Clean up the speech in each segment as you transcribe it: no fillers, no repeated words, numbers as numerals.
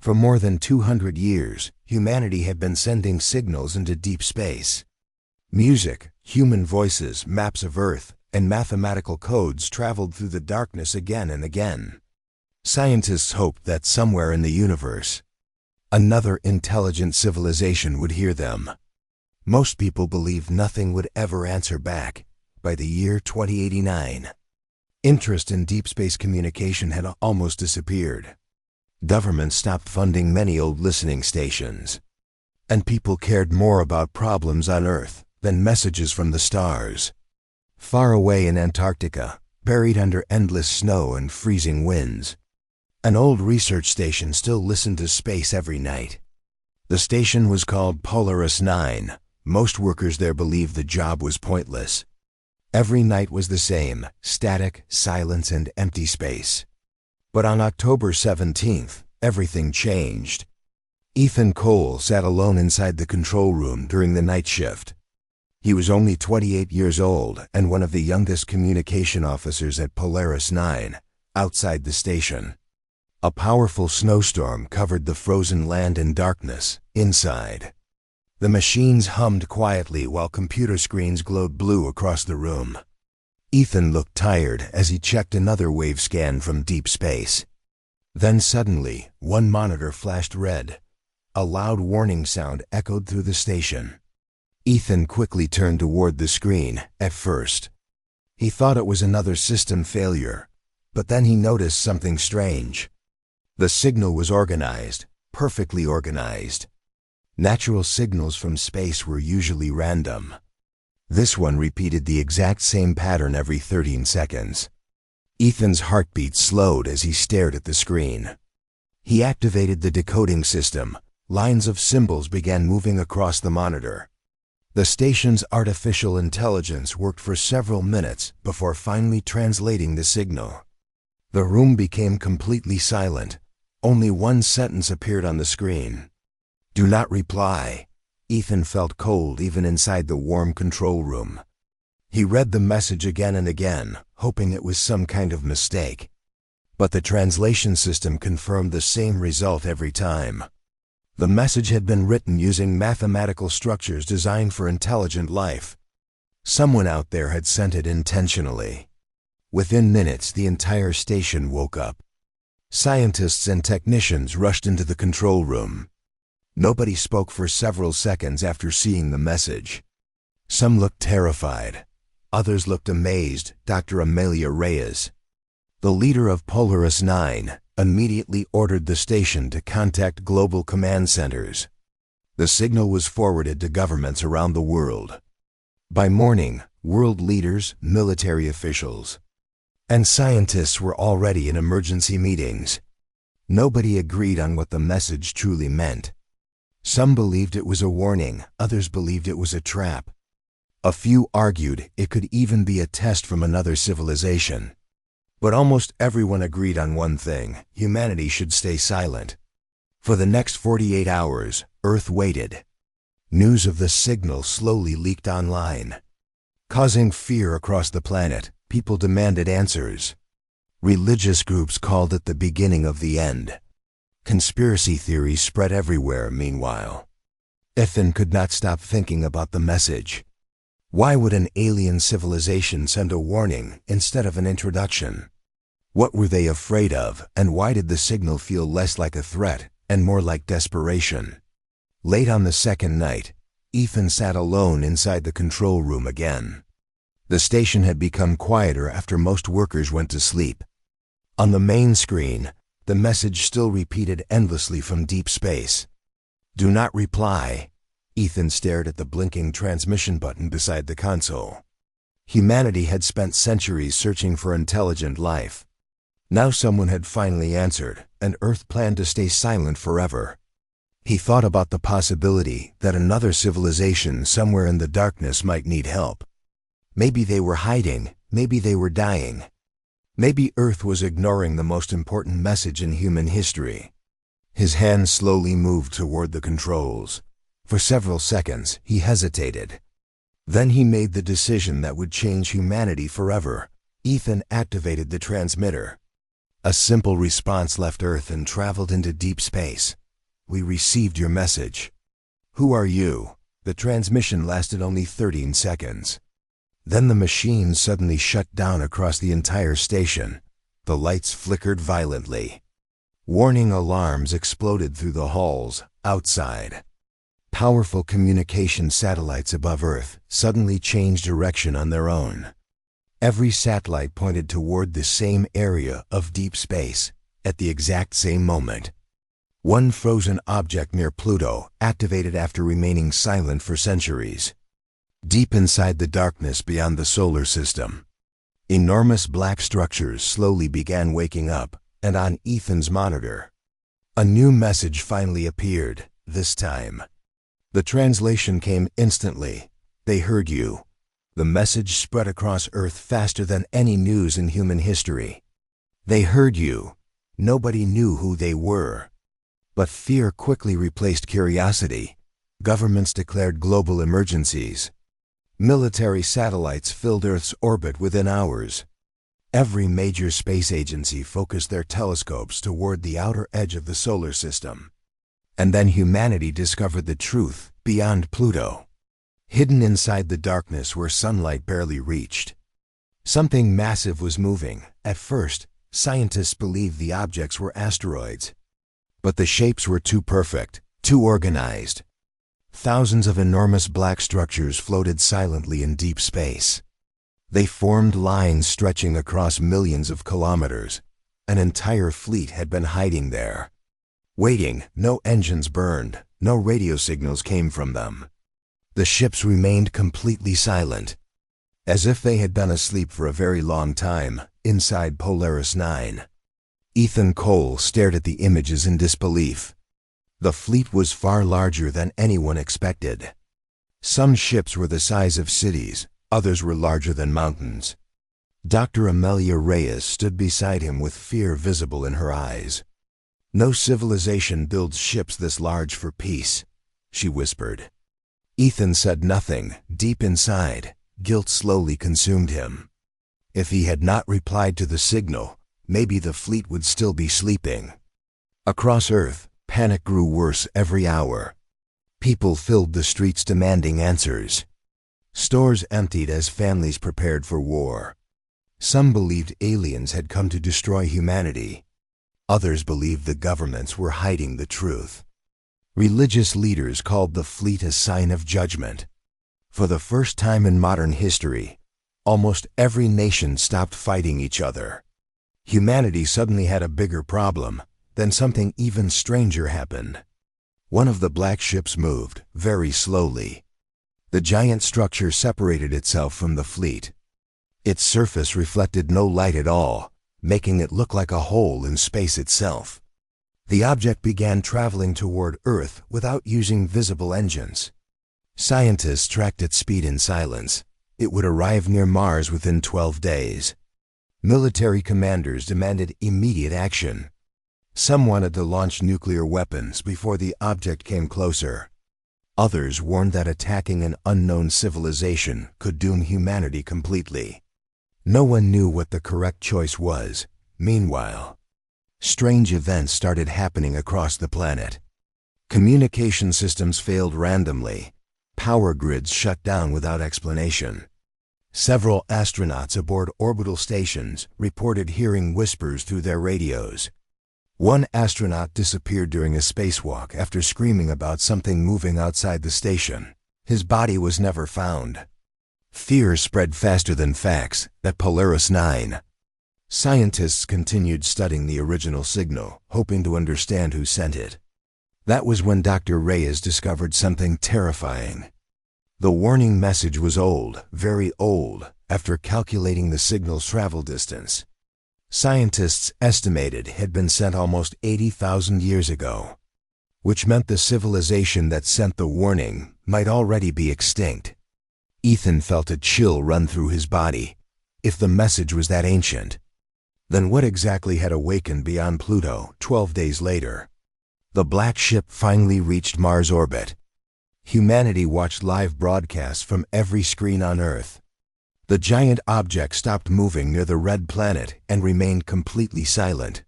For more than 200 years, humanity had been sending signals into deep space. Music, human voices, maps of Earth, and mathematical codes traveled through the darkness again and again. Scientists hoped that somewhere in the universe, another intelligent civilization would hear them. Most people believed nothing would ever answer back. By the year 2089, interest in deep space communication had almost disappeared. Governments stopped funding many old listening stations, and people cared more about problems on Earth than messages from the stars. Far away in Antarctica, buried under endless snow and freezing winds, an old research station still listened to space every night. The station was called Polaris 9. Most workers there believed the job was pointless. Every night was the same: static, silence, and empty space. But on October 17th, everything changed. Ethan Cole sat alone inside the control room during the night shift. He was only 28 years old and one of the youngest communication officers at Polaris 9, outside the station. A powerful snowstorm covered the frozen land in darkness inside. The machines hummed quietly while computer screens glowed blue across the room. Ethan looked tired as he checked another wave scan from deep space. Then suddenly, one monitor flashed red. A loud warning sound echoed through the station. Ethan quickly turned toward the screen. At first, he thought it was another system failure, but then he noticed something strange. The signal was organized, perfectly organized. Natural signals from space were usually random. This one repeated the exact same pattern every 13 seconds. Ethan's heartbeat slowed as he stared at the screen. He activated the decoding system. Lines of symbols began moving across the monitor. The station's artificial intelligence worked for several minutes before finally translating the signal. The room became completely silent. Only one sentence appeared on the screen: "Do not reply." Ethan felt cold even inside the warm control room. He read the message again and again, hoping it was some kind of mistake. But the translation system confirmed the same result every time. The message had been written using mathematical structures designed for intelligent life. Someone out there had sent it intentionally. Within minutes, the entire station woke up. Scientists and technicians rushed into the control room. Nobody spoke for several seconds after seeing the message. Some looked terrified. Others looked amazed. Dr. Amelia Reyes, the leader of Polaris 9, immediately ordered the station to contact global command centers. The signal was forwarded to governments around the world. By morning, world leaders, military officials, and scientists were already in emergency meetings. Nobody agreed on what the message truly meant. Some believed it was a warning, others believed it was a trap. A few argued it could even be a test from another civilization. But almost everyone agreed on one thing: humanity should stay silent. For the next 48 hours, Earth waited. News of the signal slowly leaked online. Causing fear across the planet, people demanded answers. Religious groups called it the beginning of the end. Conspiracy theories spread everywhere meanwhile. Ethan could not stop thinking about the message. Why would an alien civilization send a warning instead of an introduction? What were they afraid of, and why did the signal feel less like a threat and more like desperation? Late on the second night, Ethan sat alone inside the control room again. The station had become quieter after most workers went to sleep. On the main screen, the message still repeated endlessly from deep space. "Do not reply." Ethan stared at the blinking transmission button beside the console. Humanity had spent centuries searching for intelligent life. Now someone had finally answered, and Earth planned to stay silent forever. He thought about the possibility that another civilization somewhere in the darkness might need help. Maybe they were hiding, maybe they were dying. Maybe Earth was ignoring the most important message in human history. His hand slowly moved toward the controls. For several seconds, he hesitated. Then he made the decision that would change humanity forever. Ethan activated the transmitter. A simple response left Earth and traveled into deep space. "We received your message. Who are you?" The transmission lasted only 13 seconds. Then the machine suddenly shut down across the entire station. The lights flickered violently. Warning alarms exploded through the halls outside. Powerful communication satellites above Earth suddenly changed direction on their own. Every satellite pointed toward the same area of deep space at the exact same moment. One frozen object near Pluto activated after remaining silent for centuries. Deep inside the darkness beyond the solar system, enormous black structures slowly began waking up, and on Ethan's monitor, a new message finally appeared, this time. The translation came instantly. "They heard you." The message spread across Earth faster than any news in human history. "They heard you." Nobody knew who they were. But fear quickly replaced curiosity. Governments declared global emergencies. Military satellites filled Earth's orbit within hours. Every major space agency focused their telescopes toward the outer edge of the solar system. And then humanity discovered the truth beyond Pluto, hidden inside the darkness where sunlight barely reached. Something massive was moving. At first, scientists believed the objects were asteroids. But the shapes were too perfect, too organized. Thousands of enormous black structures floated silently in deep space. They formed lines stretching across millions of kilometers. An entire fleet had been hiding there. Waiting, no engines burned, no radio signals came from them. The ships remained completely silent, as if they had been asleep for a very long time, inside Polaris 9. Ethan Cole stared at the images in disbelief. The fleet was far larger than anyone expected. Some ships were the size of cities, others were larger than mountains. Dr. Amelia Reyes stood beside him with fear visible in her eyes. "No civilization builds ships this large for peace," she whispered. Ethan said nothing. Deep inside, guilt slowly consumed him. If he had not replied to the signal, maybe the fleet would still be sleeping. Across Earth, panic grew worse every hour. People filled the streets demanding answers. Stores emptied as families prepared for war. Some believed aliens had come to destroy humanity. Others believed the governments were hiding the truth. Religious leaders called the fleet a sign of judgment. For the first time in modern history, almost every nation stopped fighting each other. Humanity suddenly had a bigger problem. Then something even stranger happened. One of the black ships moved, very slowly. The giant structure separated itself from the fleet. Its surface reflected no light at all, making it look like a hole in space itself. The object began traveling toward Earth without using visible engines. Scientists tracked its speed in silence. It would arrive near Mars within 12 days. Military commanders demanded immediate action. Some wanted to launch nuclear weapons before the object came closer. Others warned that attacking an unknown civilization could doom humanity completely. No one knew what the correct choice was. Meanwhile, strange events started happening across the planet. Communication systems failed randomly. Power grids shut down without explanation. Several astronauts aboard orbital stations reported hearing whispers through their radios. One astronaut disappeared during a spacewalk after screaming about something moving outside the station. His body was never found. Fear spread faster than facts at Polaris 9. Scientists continued studying the original signal, hoping to understand who sent it. That was when Dr. Reyes discovered something terrifying. The warning message was old, very old, after calculating the signal's travel distance. Scientists estimated it had been sent almost 80,000 years ago, which meant the civilization that sent the warning might already be extinct. Ethan felt a chill run through his body. If the message was that ancient, then what exactly had awakened beyond Pluto 12 days later? The black ship finally reached Mars orbit. Humanity watched live broadcasts from every screen on Earth. The giant object stopped moving near the red planet and remained completely silent.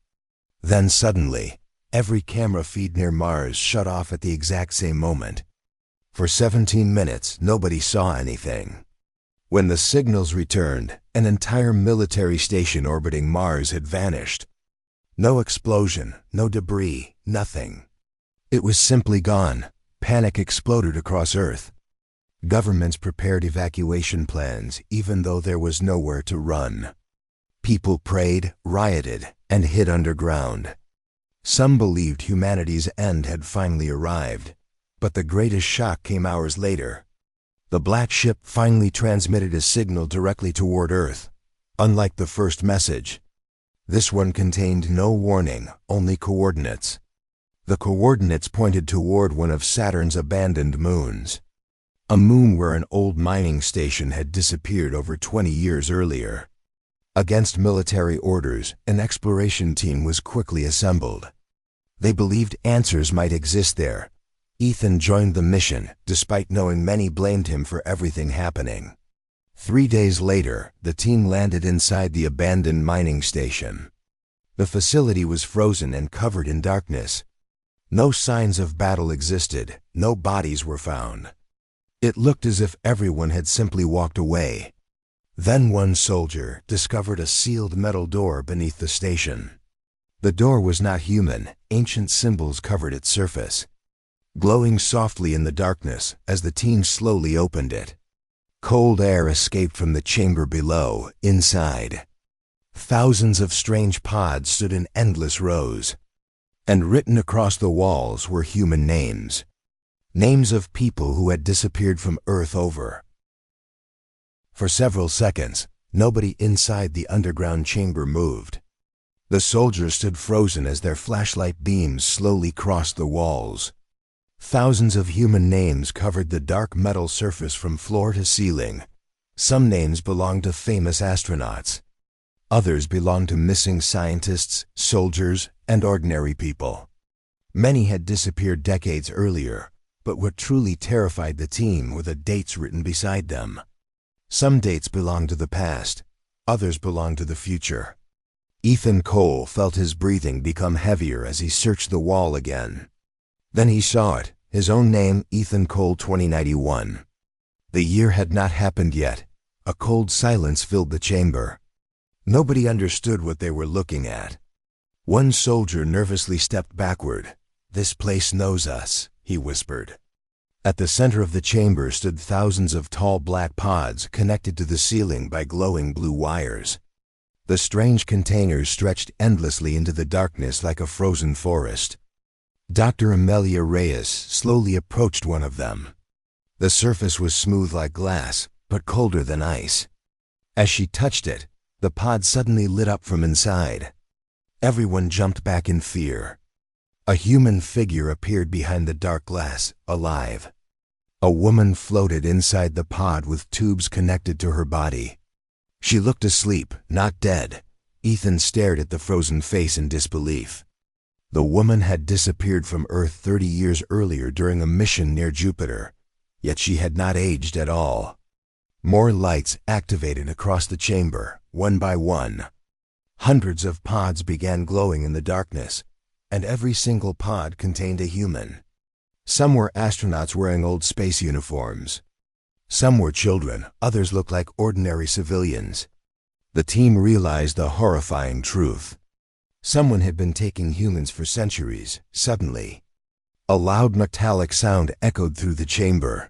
Then suddenly, every camera feed near Mars shut off at the exact same moment. For 17 minutes, nobody saw anything. When the signals returned, an entire military station orbiting Mars had vanished. No explosion, no debris, nothing. It was simply gone. Panic exploded across Earth. Governments prepared evacuation plans, even though there was nowhere to run. People prayed, rioted, and hid underground. Some believed humanity's end had finally arrived, but the greatest shock came hours later. The black ship finally transmitted a signal directly toward Earth. Unlike the first message, this one contained no warning, only coordinates. The coordinates pointed toward one of Saturn's abandoned moons. A moon where an old mining station had disappeared over 20 years earlier. Against military orders, an exploration team was quickly assembled. They believed answers might exist there. Ethan joined the mission, despite knowing many blamed him for everything happening. 3 days later, the team landed inside the abandoned mining station. The facility was frozen and covered in darkness. No signs of battle existed, no bodies were found. It looked as if everyone had simply walked away. Then one soldier discovered a sealed metal door beneath the station. The door was not human, ancient symbols covered its surface, glowing softly in the darkness as the team slowly opened it. Cold air escaped from the chamber below, inside. Thousands of strange pods stood in endless rows, and written across the walls were human names. Names of people who had disappeared from Earth over. For several seconds, nobody inside the underground chamber moved. The soldiers stood frozen as their flashlight beams slowly crossed the walls. Thousands of human names covered the dark metal surface from floor to ceiling. Some names belonged to famous astronauts. Others belonged to missing scientists, soldiers, and ordinary people. Many had disappeared decades earlier, but what truly terrified the team were the dates written beside them. Some dates belonged to the past, others belonged to the future. Ethan Cole felt his breathing become heavier as he searched the wall again. Then he saw it, his own name, Ethan Cole 2091. The year had not happened yet. A cold silence filled the chamber. Nobody understood what they were looking at. One soldier nervously stepped backward. "This place knows us," he whispered. At the center of the chamber stood thousands of tall black pods connected to the ceiling by glowing blue wires. The strange containers stretched endlessly into the darkness like a frozen forest. Dr. Amelia Reyes slowly approached one of them. The surface was smooth like glass, but colder than ice. As she touched it, the pod suddenly lit up from inside. Everyone jumped back in fear. A human figure appeared behind the dark glass, alive. A woman floated inside the pod with tubes connected to her body. She looked asleep, not dead. Ethan stared at the frozen face in disbelief. The woman had disappeared from Earth 30 years earlier during a mission near Jupiter, yet she had not aged at all. More lights activated across the chamber, one by one. Hundreds of pods began glowing in the darkness, and every single pod contained a human. Some were astronauts wearing old space uniforms. Some were children, others looked like ordinary civilians. The team realized the horrifying truth. Someone had been taking humans for centuries, suddenly. A loud metallic sound echoed through the chamber.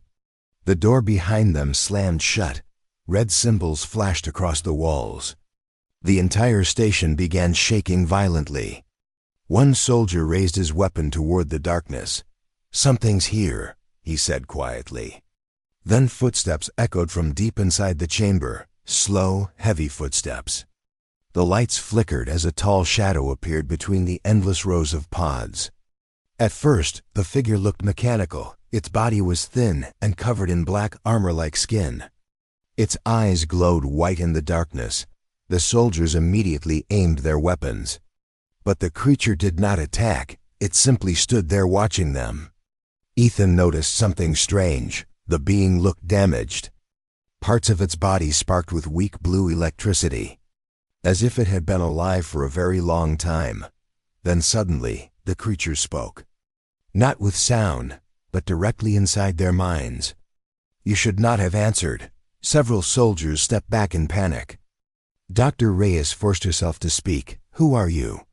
The door behind them slammed shut. Red symbols flashed across the walls. The entire station began shaking violently. One soldier raised his weapon toward the darkness. "Something's here," he said quietly. Then footsteps echoed from deep inside the chamber, slow, heavy footsteps. The lights flickered as a tall shadow appeared between the endless rows of pods. At first, the figure looked mechanical. Its body was thin and covered in black armor-like skin. Its eyes glowed white in the darkness. The soldiers immediately aimed their weapons. But the creature did not attack. It simply stood there watching them. Ethan noticed something strange. The being looked damaged. Parts of its body sparked with weak blue electricity, as if it had been alive for a very long time. Then suddenly, the creature spoke. Not with sound, but directly inside their minds. "You should not have answered." Several soldiers stepped back in panic. Dr. Reyes forced herself to speak. "Who are you?"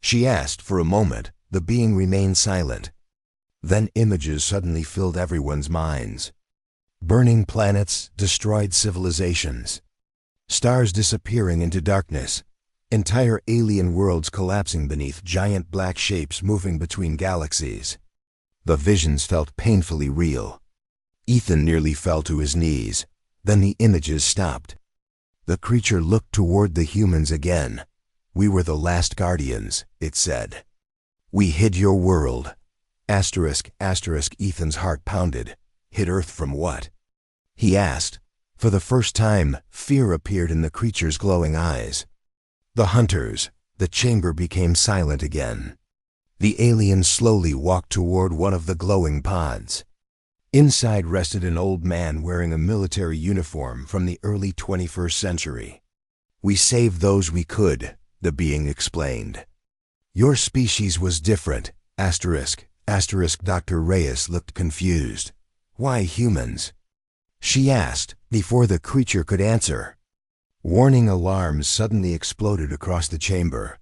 she asked. For a moment, the being remained silent. Then images suddenly filled everyone's minds. Burning planets, destroyed civilizations, stars disappearing into darkness, entire alien worlds collapsing beneath giant black shapes moving between galaxies. The visions felt painfully real. Ethan nearly fell to his knees. Then the images stopped. The creature looked toward the humans again. "We were the last guardians," it said. "We hid your world." Ethan's heart pounded. Hid Earth from what? He asked. For the first time, fear appeared in the creature's glowing eyes. "The hunters." The chamber became silent again. The alien slowly walked toward one of the glowing pods. Inside rested an old man wearing a military uniform from the early 21st century. "We saved those we could," the being explained. "Your species was different." Dr. Reyes looked confused. "Why humans?" she asked, before the creature could answer. Warning alarms suddenly exploded across the chamber.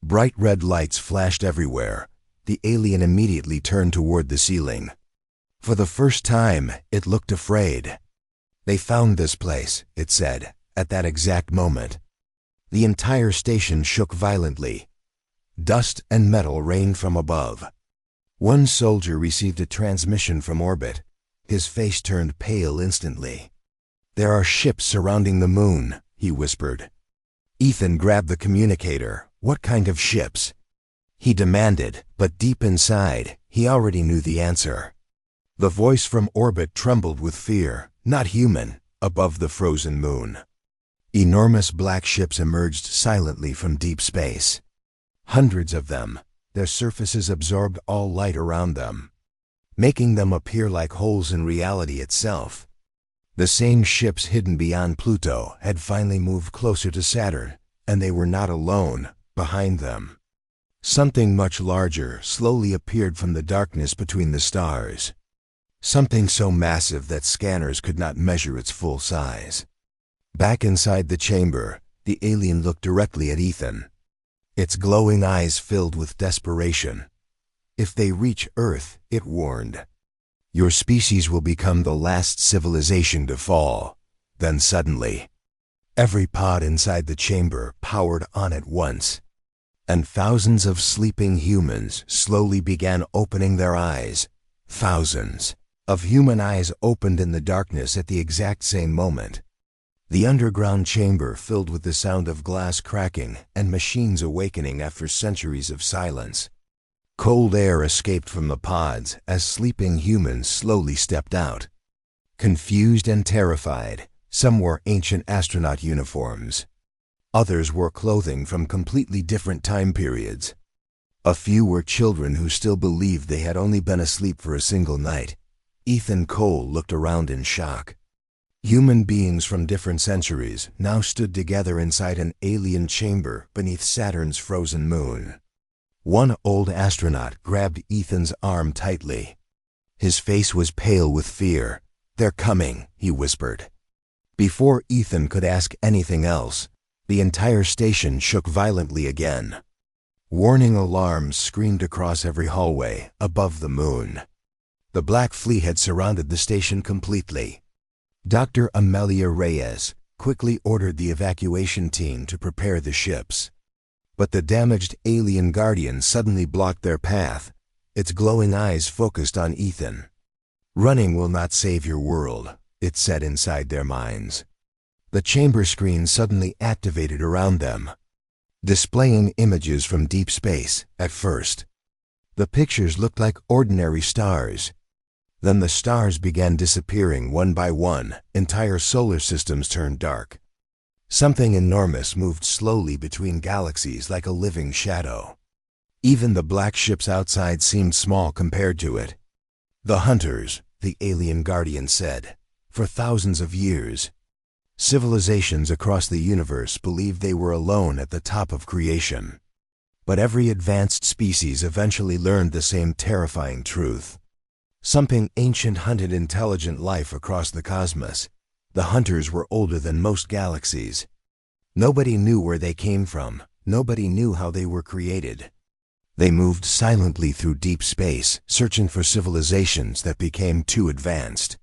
Bright red lights flashed everywhere. The alien immediately turned toward the ceiling. For the first time, it looked afraid. "They found this place," it said, at that exact moment. The entire station shook violently. Dust and metal rained from above. One soldier received a transmission from orbit. His face turned pale instantly. "There are ships surrounding the moon," he whispered. Ethan grabbed the communicator. "What kind of ships?" he demanded, but deep inside, he already knew the answer. The voice from orbit trembled with fear. "Not human." Above the frozen moon, enormous black ships emerged silently from deep space. Hundreds of them. Their surfaces absorbed all light around them, making them appear like holes in reality itself. The same ships hidden beyond Pluto had finally moved closer to Saturn, and they were not alone. Behind them, something much larger slowly appeared from the darkness between the stars. Something so massive that scanners could not measure its full size. Back inside the chamber, the alien looked directly at Ethan. Its glowing eyes filled with desperation. "If they reach Earth," it warned, "your species will become the last civilization to fall." Then suddenly, every pod inside the chamber powered on at once, and thousands of sleeping humans slowly began opening their eyes. Thousands of human eyes opened in the darkness at the exact same moment. The underground chamber filled with the sound of glass cracking and machines awakening after centuries of silence. Cold air escaped from the pods as sleeping humans slowly stepped out. Confused and terrified, some wore ancient astronaut uniforms. Others wore clothing from completely different time periods. A few were children who still believed they had only been asleep for a single night. Ethan Cole looked around in shock. Human beings from different centuries now stood together inside an alien chamber beneath Saturn's frozen moon. One old astronaut grabbed Ethan's arm tightly. His face was pale with fear. "They're coming," he whispered. Before Ethan could ask anything else, the entire station shook violently again. Warning alarms screamed across every hallway above the moon. The Black Fleet had surrounded the station completely. Dr. Amelia Reyes quickly ordered the evacuation team to prepare the ships. But the damaged alien guardian suddenly blocked their path, its glowing eyes focused on Ethan. "Running will not save your world," it said inside their minds. The chamber screen suddenly activated around them, displaying images from deep space. At first, the pictures looked like ordinary stars. Then the stars began disappearing one by one. Entire solar systems turned dark. Something enormous moved slowly between galaxies like a living shadow. Even the black ships outside seemed small compared to it. "The hunters," the alien guardian said. For thousands of years, civilizations across the universe believed they were alone at the top of creation. But every advanced species eventually learned the same terrifying truth. Something ancient hunted intelligent life across the cosmos. The hunters were older than most galaxies. Nobody knew where they came from. Nobody knew how they were created. They moved silently through deep space, searching for civilizations that became too advanced.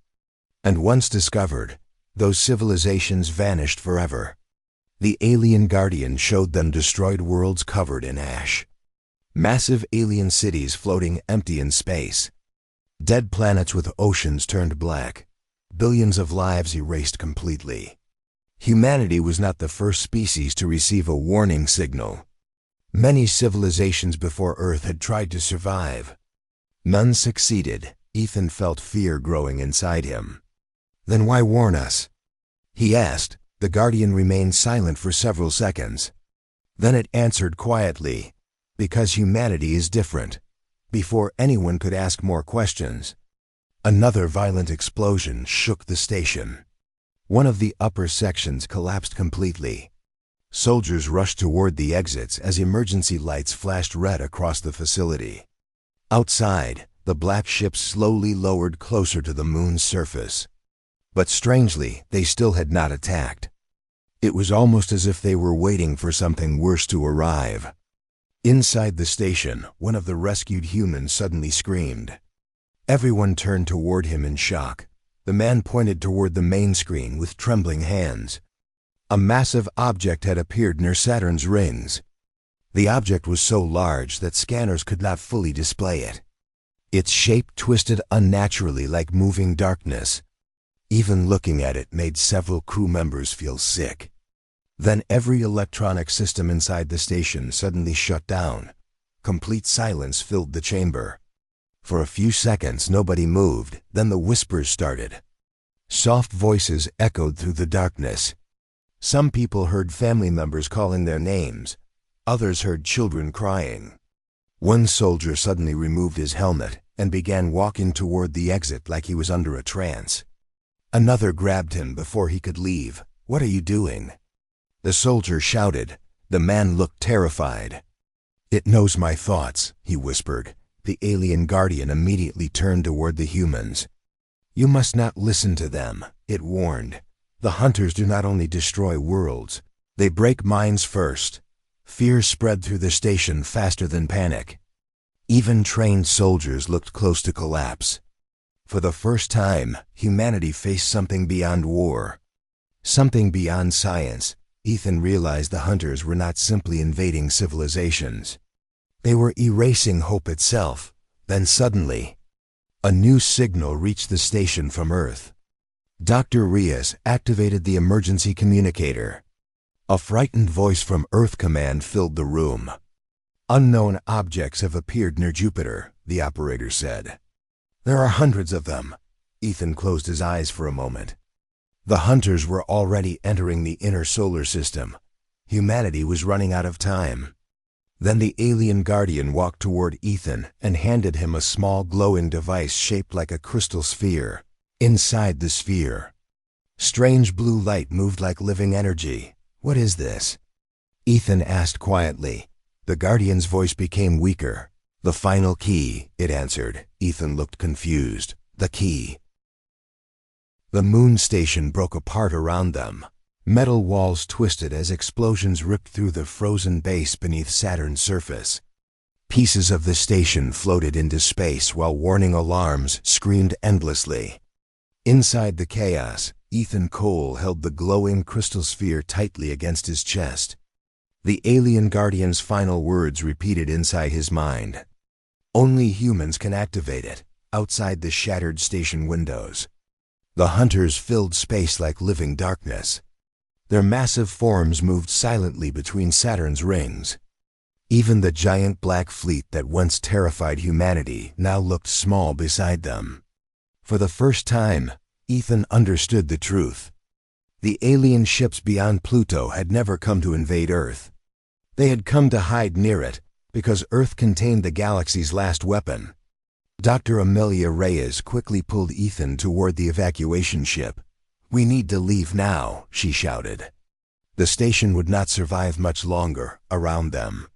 And once discovered, those civilizations vanished forever. The alien guardian showed them destroyed worlds covered in ash. Massive alien cities floating empty in space. Dead planets with oceans turned black. Billions of lives erased completely. Humanity was not the first species to receive a warning signal. Many civilizations before Earth had tried to survive. None succeeded. Ethan felt fear growing inside him. Then why warn us? He asked. The guardian remained silent for several seconds. Then it answered quietly, because humanity is different. Before anyone could ask more questions, another violent explosion shook the station. One of the upper sections collapsed completely. Soldiers rushed toward the exits as emergency lights flashed red across the facility. Outside, the black ships slowly lowered closer to the moon's surface. But strangely, they still had not attacked. It was almost as if they were waiting for something worse to arrive. Inside the station, one of the rescued humans suddenly screamed. Everyone turned toward him in shock. The man pointed toward the main screen with trembling hands. A massive object had appeared near Saturn's rings. The object was so large that scanners could not fully display it. Its shape twisted unnaturally like moving darkness. Even looking at it made several crew members feel sick. Then every electronic system inside the station suddenly shut down. Complete silence filled the chamber. For a few seconds nobody moved, then the whispers started. Soft voices echoed through the darkness. Some people heard family members calling their names. Others heard children crying. One soldier suddenly removed his helmet and began walking toward the exit like he was under a trance. Another grabbed him before he could leave. "What are you doing?" The soldier shouted. The man looked terrified. "It knows my thoughts," he whispered. The alien guardian immediately turned toward the humans. "You must not listen to them," it warned. "The hunters do not only destroy worlds, they break minds first." Fear spread through the station faster than panic. Even trained soldiers looked close to collapse. For the first time, humanity faced something beyond war. Something beyond science. Ethan realized the hunters were not simply invading civilizations. They were erasing hope itself. Then suddenly, a new signal reached the station from Earth. Dr. Rios activated the emergency communicator. A frightened voice from Earth Command filled the room. "Unknown objects have appeared near Jupiter," the operator said. "There are hundreds of them." Ethan closed his eyes for a moment. The hunters were already entering the inner solar system. Humanity was running out of time. Then the alien guardian walked toward Ethan and handed him a small glowing device shaped like a crystal sphere. Inside the sphere, strange blue light moved like living energy. "What is this?" Ethan asked quietly. The guardian's voice became weaker. "The final key," it answered. Ethan looked confused. "The key." The moon station broke apart around them. Metal walls twisted as explosions ripped through the frozen base beneath Saturn's surface. Pieces of the station floated into space while warning alarms screamed endlessly. Inside the chaos, Ethan Cole held the glowing crystal sphere tightly against his chest. The alien guardian's final words repeated inside his mind. Only humans can activate it, outside the shattered station windows. The hunters filled space like living darkness. Their massive forms moved silently between Saturn's rings. Even the giant black fleet that once terrified humanity now looked small beside them. For the first time, Ethan understood the truth. The alien ships beyond Pluto had never come to invade Earth. They had come to hide near it, because Earth contained the galaxy's last weapon. Dr. Amelia Reyes quickly pulled Ethan toward the evacuation ship. "We need to leave now," she shouted. The station would not survive much longer around them.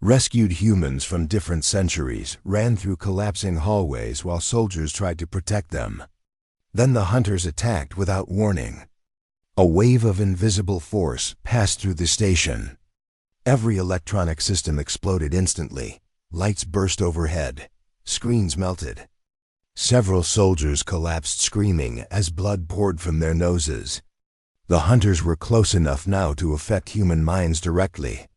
Rescued humans from different centuries ran through collapsing hallways while soldiers tried to protect them. Then the hunters attacked without warning. A wave of invisible force passed through the station. Every electronic system exploded instantly. Lights burst overhead. Screens melted. Several soldiers collapsed screaming as blood poured from their noses. The hunters were close enough now to affect human minds directly.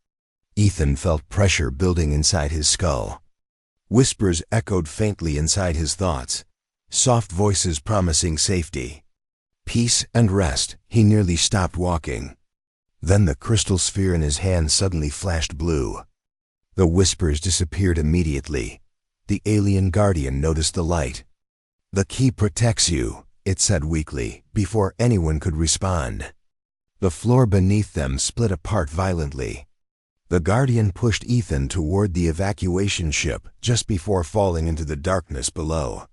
Ethan felt pressure building inside his skull. Whispers echoed faintly inside his thoughts, soft voices promising safety, peace and rest. He nearly stopped walking. Then the crystal sphere in his hand suddenly flashed blue. The whispers disappeared immediately. The alien guardian noticed the light. "The key protects you," it said weakly, before anyone could respond. The floor beneath them split apart violently. The guardian pushed Ethan toward the evacuation ship just before falling into the darkness below.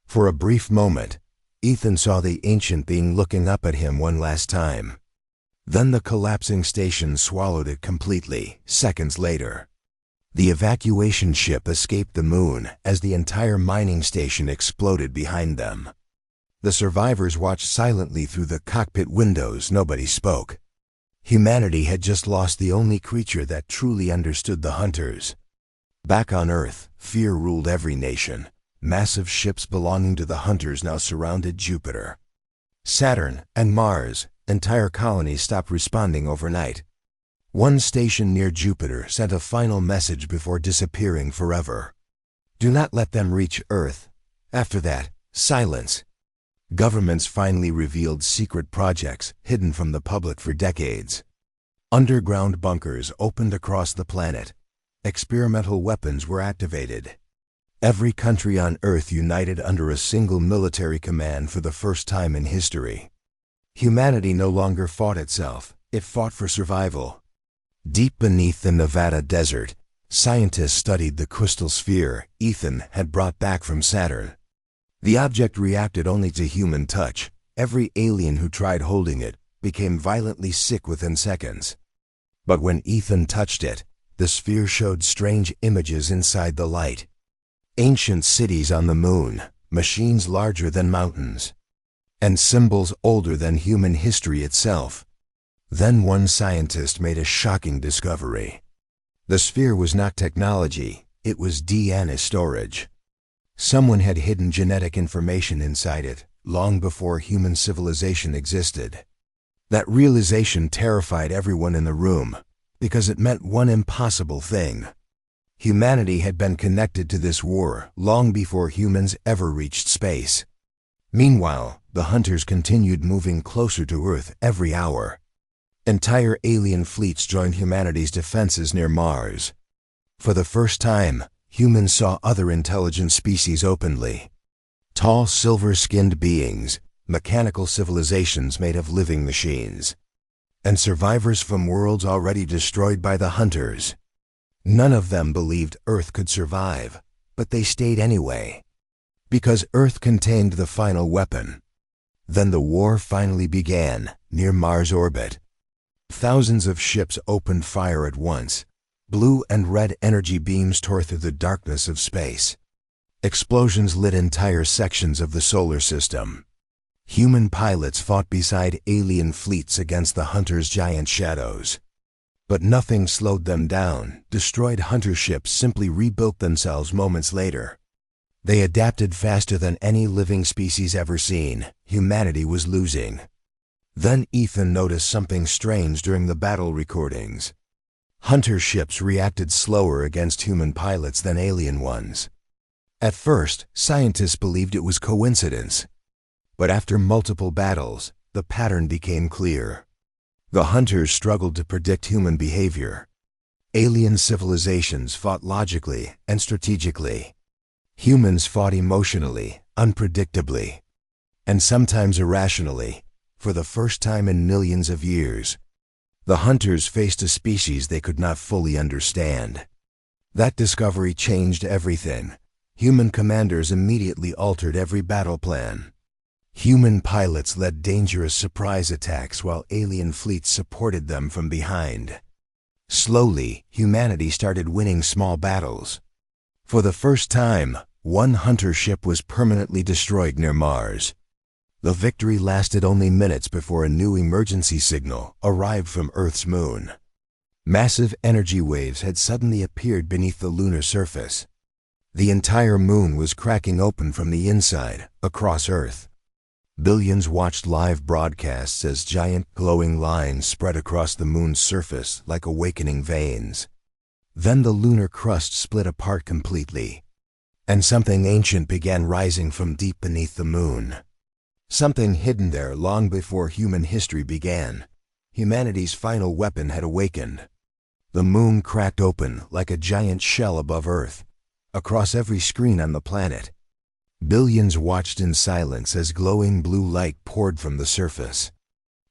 For a brief moment, Ethan saw the ancient being looking up at him one last time. Then the collapsing station swallowed it completely, seconds later. The evacuation ship escaped the moon as the entire mining station exploded behind them. The survivors watched silently through the cockpit windows. Nobody spoke. Humanity had just lost the only creature that truly understood the hunters. Back on Earth, fear ruled every nation. Massive ships belonging to the hunters now surrounded Jupiter. Saturn and Mars, entire colonies stopped responding overnight. One station near Jupiter sent a final message before disappearing forever. "Do not let them reach Earth." After that, silence. Governments finally revealed secret projects hidden from the public for decades. Underground bunkers opened across the planet. Experimental weapons were activated. Every country on Earth united under a single military command for the first time in history. Humanity no longer fought itself, it fought for survival. Deep beneath the Nevada desert, scientists studied the crystal sphere Ethan had brought back from Saturn. The object reacted only to human touch. Every alien who tried holding it became violently sick within seconds. But when Ethan touched it, the sphere showed strange images inside the light. Ancient cities on the moon, machines larger than mountains, and symbols older than human history itself. Then one scientist made a shocking discovery. The sphere was not technology, it was DNA storage. Someone had hidden genetic information inside it, long before human civilization existed. That realization terrified everyone in the room, because it meant one impossible thing. Humanity had been connected to this war long before humans ever reached space. Meanwhile, the hunters continued moving closer to Earth every hour. Entire alien fleets joined humanity's defenses near Mars. For the first time, humans saw other intelligent species openly. Tall, silver-skinned beings, mechanical civilizations made of living machines, and survivors from worlds already destroyed by the hunters. None of them believed Earth could survive, but they stayed anyway, because Earth contained the final weapon. Then the war finally began, near Mars orbit. Thousands of ships opened fire at once. Blue and red energy beams tore through the darkness of space. Explosions lit entire sections of the solar system. Human pilots fought beside alien fleets against the hunters' giant shadows. But nothing slowed them down. Destroyed hunter ships simply rebuilt themselves moments later. They adapted faster than any living species ever seen. Humanity was losing. Then Ethan noticed something strange during the battle recordings. Hunter ships reacted slower against human pilots than alien ones. At first, scientists believed it was coincidence. But after multiple battles, the pattern became clear. The hunters struggled to predict human behavior. Alien civilizations fought logically and strategically. Humans fought emotionally, unpredictably, and sometimes irrationally. For the first time in millions of years, the hunters faced a species they could not fully understand. That discovery changed everything. Human commanders immediately altered every battle plan. Human pilots led dangerous surprise attacks while alien fleets supported them from behind. Slowly, humanity started winning small battles. For the first time, one hunter ship was permanently destroyed near Mars. The victory lasted only minutes before a new emergency signal arrived from Earth's moon. Massive energy waves had suddenly appeared beneath the lunar surface. The entire moon was cracking open from the inside, across Earth. Billions watched live broadcasts as giant glowing lines spread across the moon's surface like awakening veins. Then the lunar crust split apart completely, and something ancient began rising from deep beneath the moon. Something hidden there long before human history began. Humanity's final weapon had awakened. The moon cracked open like a giant shell above Earth, across every screen on the planet. Billions watched in silence as glowing blue light poured from the surface.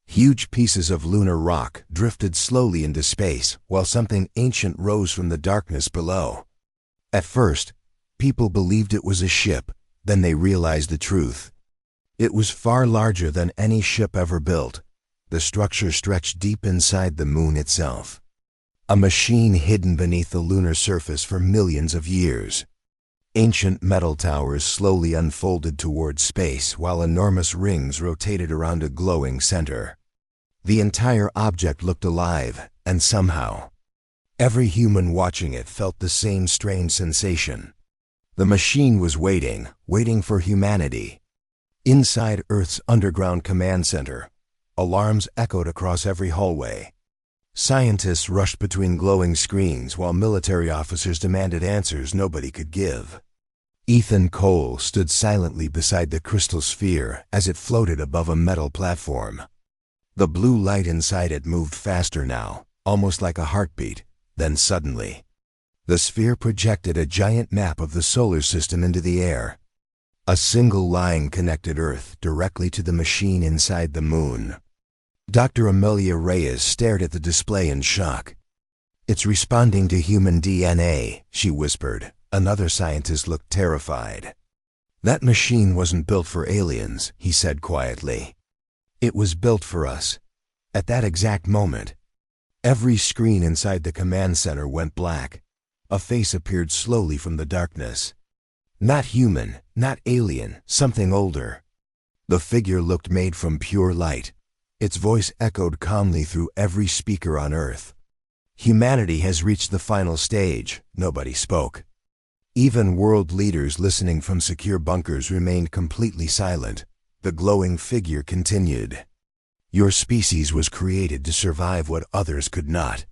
Huge pieces of lunar rock drifted slowly into space while something ancient rose from the darkness below. At first, people believed it was a ship, then they realized the truth. It was far larger than any ship ever built. The structure stretched deep inside the moon itself. A machine hidden beneath the lunar surface for millions of years. Ancient metal towers slowly unfolded toward space while enormous rings rotated around a glowing center. The entire object looked alive, and somehow, every human watching it felt the same strange sensation. The machine was waiting for humanity. Inside Earth's underground command center, alarms echoed across every hallway. Scientists rushed between glowing screens while military officers demanded answers nobody could give. Ethan Cole stood silently beside the crystal sphere as it floated above a metal platform. The blue light inside it moved faster now, almost like a heartbeat. Then suddenly, the sphere projected a giant map of the solar system into the air. A single line connected Earth directly to the machine inside the moon. Dr. Amelia Reyes stared at the display in shock. "It's responding to human DNA," she whispered. Another scientist looked terrified. "That machine wasn't built for aliens," he said quietly. "It was built for us." At that exact moment, every screen inside the command center went black. A face appeared slowly from the darkness. Not human, not alien, something older. The figure looked made from pure light. Its voice echoed calmly through every speaker on Earth. "Humanity has reached the final stage." Nobody spoke. Even world leaders listening from secure bunkers remained completely silent. The glowing figure continued. "Your species was created to survive what others could not."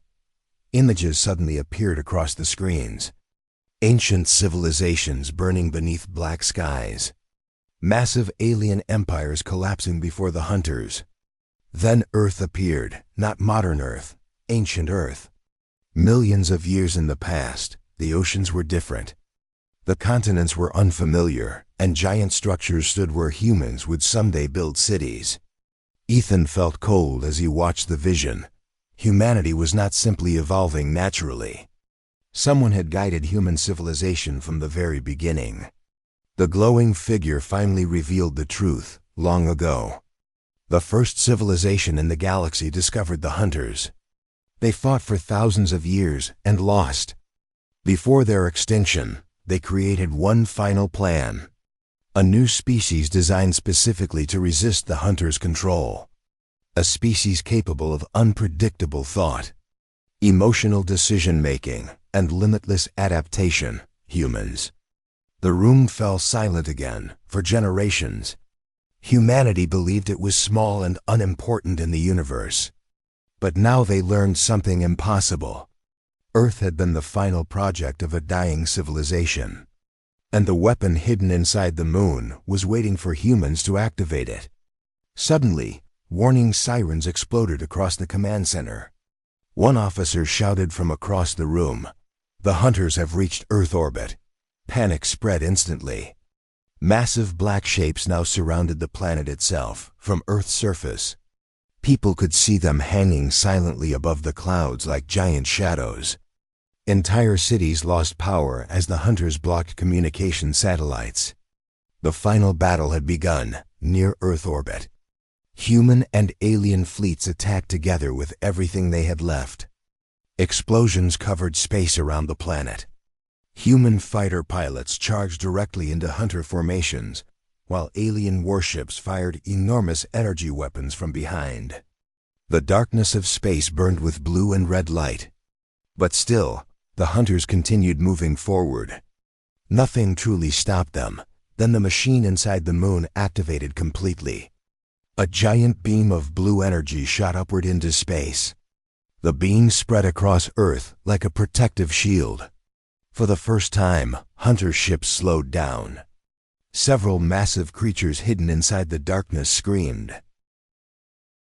Images suddenly appeared across the screens. Ancient civilizations burning beneath black skies. Massive alien empires collapsing before the hunters. Then Earth appeared, not modern Earth, ancient Earth. Millions of years in the past, the oceans were different. The continents were unfamiliar, and giant structures stood where humans would someday build cities. Ethan felt cold as he watched the vision. Humanity was not simply evolving naturally. Someone had guided human civilization from the very beginning. The glowing figure finally revealed the truth, long ago. The first civilization in the galaxy discovered the hunters. They fought for thousands of years and lost. Before their extinction, they created one final plan. A new species designed specifically to resist the hunters' control. A species capable of unpredictable thought, emotional decision-making, and limitless adaptation, humans. The room fell silent again, for generations. Humanity believed it was small and unimportant in the universe. But now they learned something impossible. Earth had been the final project of a dying civilization. And the weapon hidden inside the moon was waiting for humans to activate it. Suddenly, warning sirens exploded across the command center. One officer shouted from across the room, "The hunters have reached Earth orbit." Panic spread instantly. Massive black shapes now surrounded the planet itself, from Earth's surface. People could see them hanging silently above the clouds like giant shadows. Entire cities lost power as the hunters blocked communication satellites. The final battle had begun, near Earth orbit. Human and alien fleets attacked together with everything they had left. Explosions covered space around the planet. Human fighter pilots charged directly into hunter formations, while alien warships fired enormous energy weapons from behind. The darkness of space burned with blue and red light. But still, the hunters continued moving forward. Nothing truly stopped them. Then the machine inside the moon activated completely. A giant beam of blue energy shot upward into space. The beam spread across Earth like a protective shield. For the first time, hunter ships slowed down. Several massive creatures hidden inside the darkness screamed.